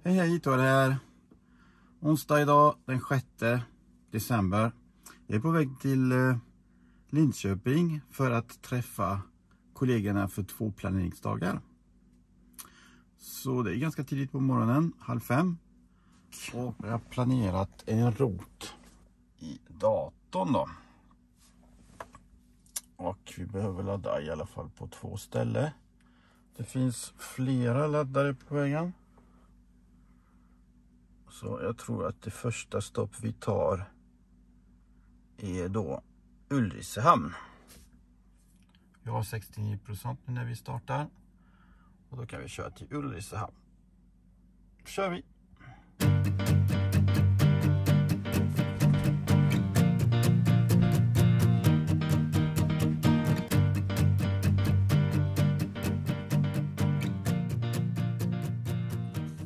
Hej hej, då är det här. Onsdag idag den 6 december. Jag är på väg till Linköping för att träffa kollegorna för 2 planeringsdagar. Så det är ganska tidigt på morgonen, 4:30. Och jag har planerat en rot i datorn då. Och vi behöver ladda i alla fall på 2 ställen. Det finns flera laddare på vägen. Så jag tror att det första stopp vi tar är då Ulricehamn. Vi har 69% nu när vi startar. Och då kan vi köra till Ulricehamn. Då kör vi!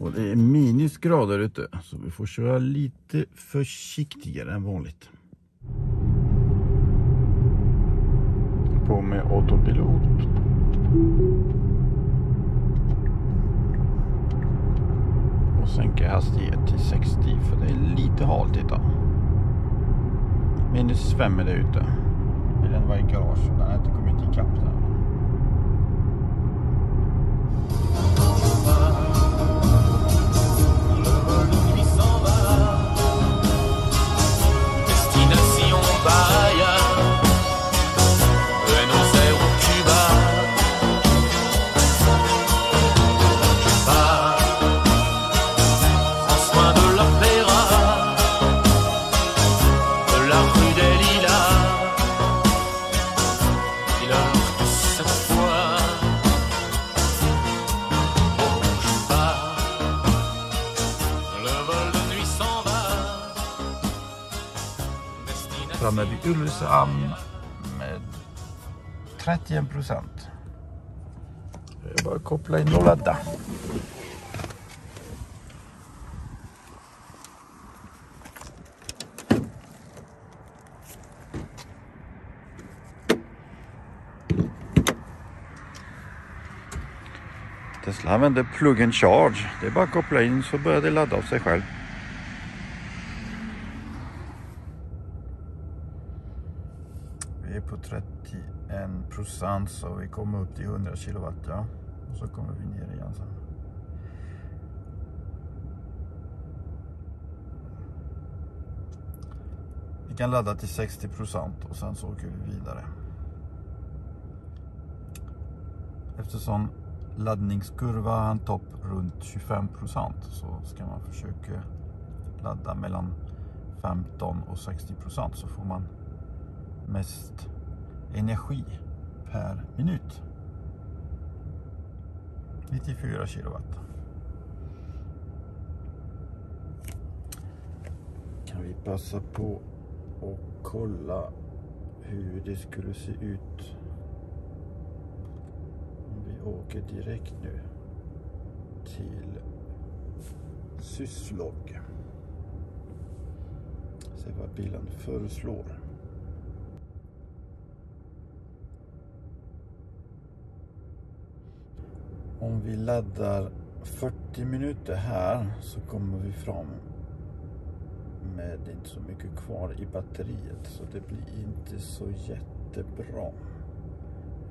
Och det är minusgrader ute, så vi får köra lite försiktigare än vanligt. På med autopilot. Och sänka hastighet till 60 för det är lite halt idag. -5 är det ute. Bilen var i garage och den har inte kommit ikapp där. Framme vid Ulricehamn med 31%. Jag bara koppla in och ladda. Tesla använder plug and charge. Det är bara att koppla in så börjar det ladda av sig själv. Vi är på 31% så vi kommer upp till 100 kW, ja. Och så kommer vi ner igen sen. Vi kan ladda till 60% och sen så åker vi vidare. Eftersom laddningskurva har en topp runt 25% så ska man försöka ladda mellan 15 och 60% så får man mest energi per minut. 94 kilowatt. Kan vi passa på och kolla hur det skulle se ut om vi åker direkt nu till Syslog. Se vad bilen föreslår. Om vi laddar 40 minuter här så kommer vi fram med inte så mycket kvar i batteriet. Så det blir inte så jättebra.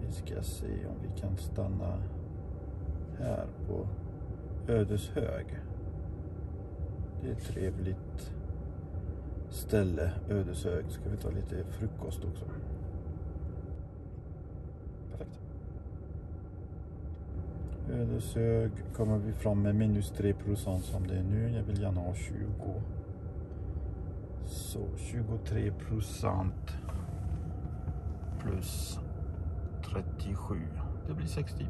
Vi ska se om vi kan stanna här på Ödeshög. Det är ett trevligt ställe, Ödeshög. Ska vi ta lite frukost också. Perfekt. Ödeshög kommer vi fram med -3% som det är nu. Jag vill gärna ha 20. Så 23% plus 37. Det blir 60.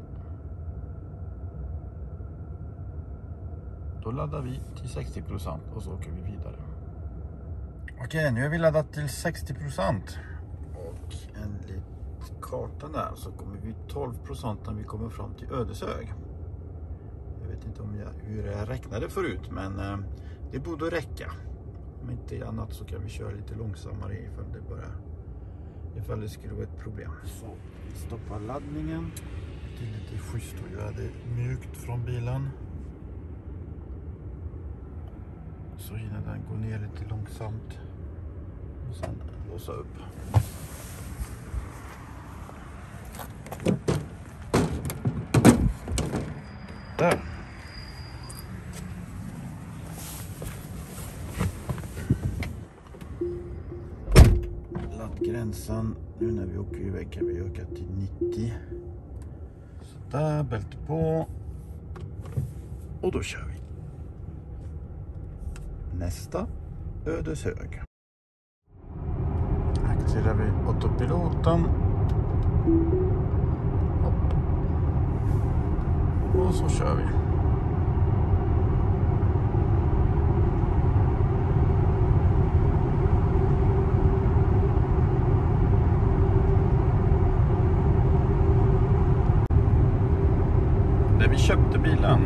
Då laddar vi till 60% och så åker vi vidare. Okej, nu har vi laddat till 60%. Och enligt kartan där så kommer vi 12% när vi kommer fram till Ödeshög. Jag vet inte hur jag räknade förut, men det borde räcka. Om inte annat så kan vi köra lite långsammare ifall det skulle vara ett problem. Så vi stoppar laddningen. Det är lite schysst att göra det mjukt från bilen. så hinner den gå ner lite långsamt och sen låsa upp. Där. Laddgränsen nu när vi åker iväg kan vi öka till 90. Så där, bälte på. Och då kör vi. Nästa Ödeshög. Aktiverar vi autopiloten. Hopp. Och så kör vi. När vi köpte bilen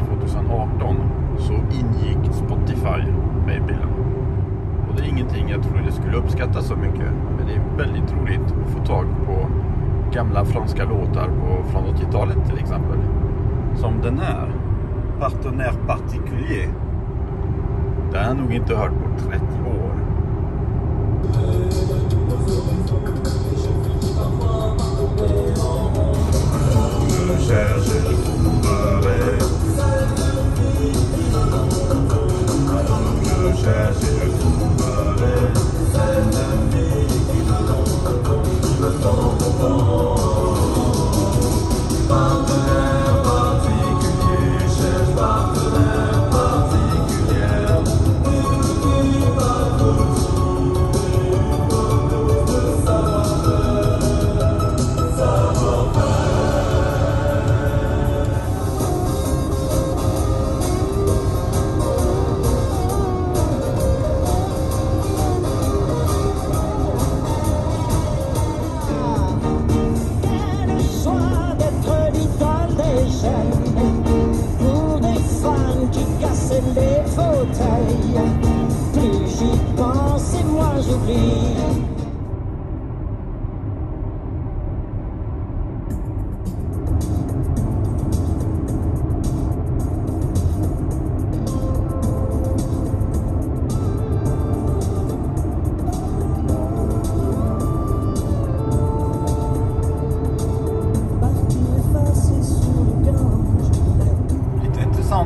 2018 så ingick Spotify med i bilen. Och det är ingenting jag trodde skulle uppskattas så mycket. Men det är väldigt roligt att få tag på gamla franska låtar från 80-talet till exempel. Som den här. Partenaire particulier. Den har jag nog inte hört på 30 år.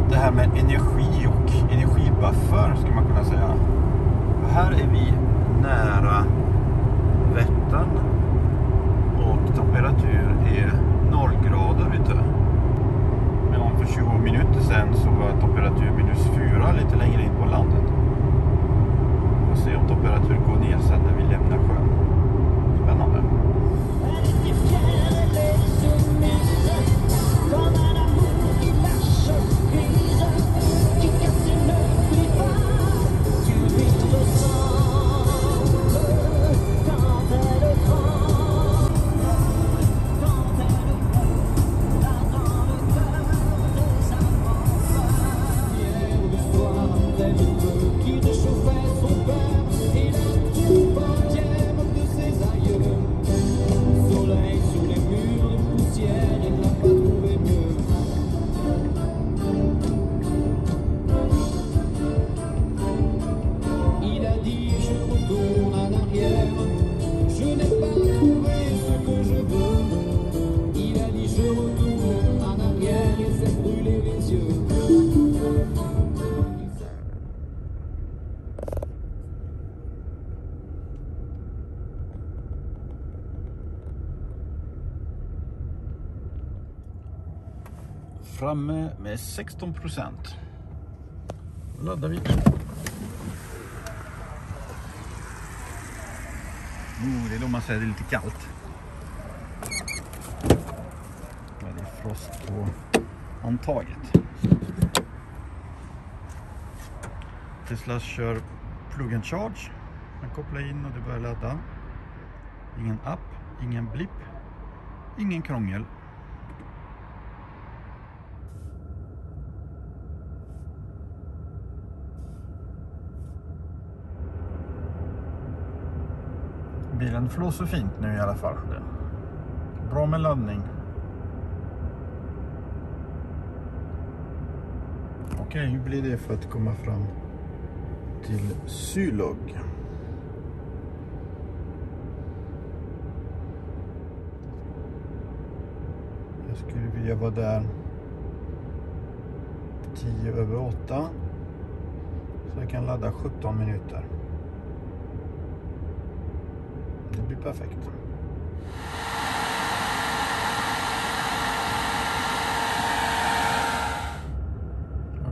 Det här med energi och energibuffer skulle man kunna säga. Här är vi nära Vättern och temperatur är 0 grader vet du. Men för 20 minuter sedan så var temperatur -4 lite längre in på landet. Vi får se om temperatur går ner sen när vi lämnar sjön. Spännande. Framme med 16%. Då laddar vi. Det är då man säger det är lite kallt. Det är frost på handtaget. Tesla kör plug and charge. Man kopplar in och det börjar ladda. Ingen app, ingen blipp, ingen krångel. Bilen flåser fint nu i alla fall. Bra med laddning. Okej, hur blir det för att komma fram till Sylog? Jag skulle vilja vara där 7:50. Så jag kan ladda 17 minuter. Det blir perfekt.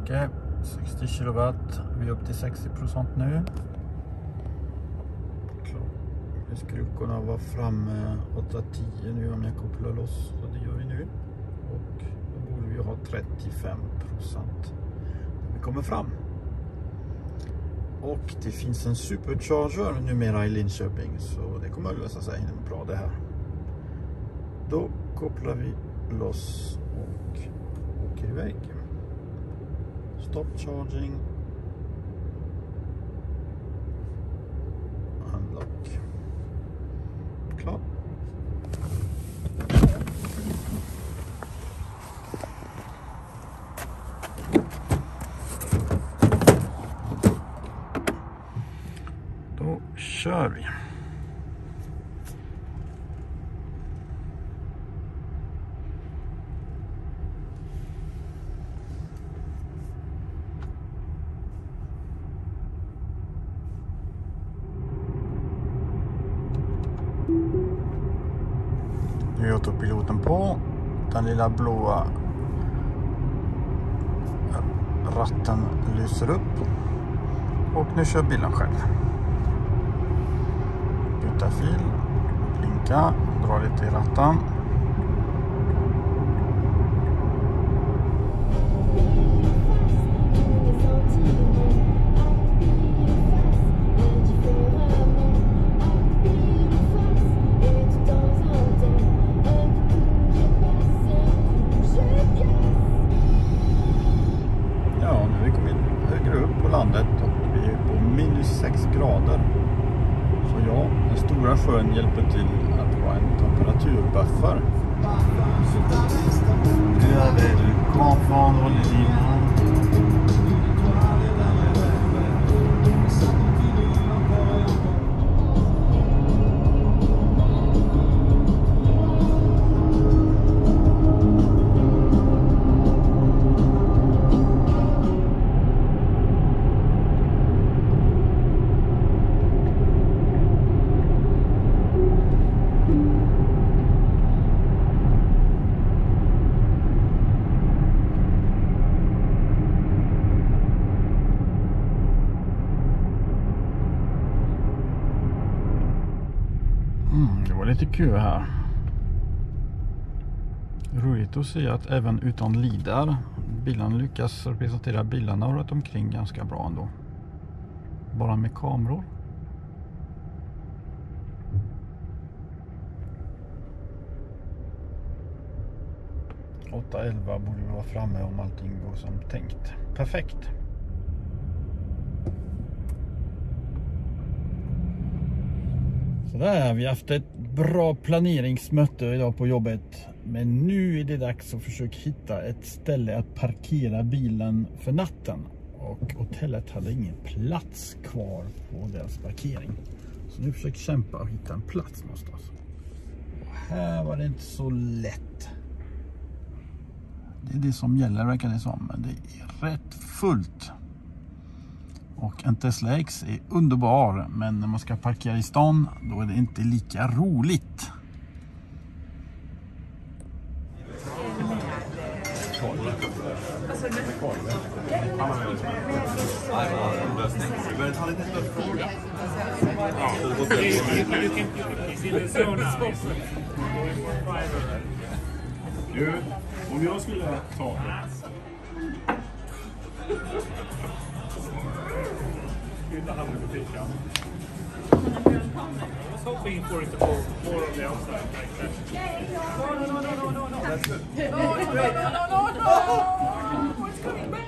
Okej, 60 kilowatt. Vi är upp till 60% nu. Vi skulle kunna vara framme 8:10 nu om jag kopplar loss. Så det gör vi nu. Och då borde vi ha 35% när vi kommer fram. Och det finns en supercharger numera i Linköping. Så det kommer att lösa sig bra det här. Då kopplar vi loss och åker iväg. Stop charging. Unlock. Klar. Då kör vi. Nu är autopiloten på. Den lilla blåa ratten lyser upp. Och nu kör bilen själv. Byta fil. Blinka. Dra lite i ratten. Landet och vi är på minus 6 grader. Så ja, den stora sjön hjälper till att vara en temperaturbuffer. Nu är det kvar från oljelinan. Det var lite kul här. Roligt att se att även utan lidar bilen lyckas representera bilarna runt omkring ganska bra ändå. Bara med kameror. Åtta 11 borde vi vara framme om allting går som tänkt. Perfekt. Sådär, vi har haft ett bra planeringsmöte idag på jobbet. Men nu är det dags att försöka hitta ett ställe att parkera bilen för natten. Och hotellet hade ingen plats kvar på deras parkering. Så nu försöker kämpa och hitta en plats någonstans. Och här var det inte så lätt. Det är det som gäller verkar det som. Men det är rätt fullt. Och en Tesla X är underbar, men när man ska parkera i stan då är det inte lika roligt. Du, om jag skulle ta det. Utan handen på fickan. I was hoping for it to go more on the outside like that. No. That's good. No, it's great. No. It's coming back.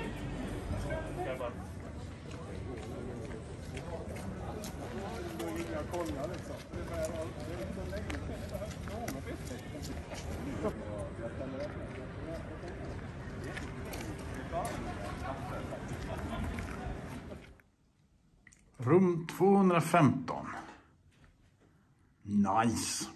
Rum 215. Nice.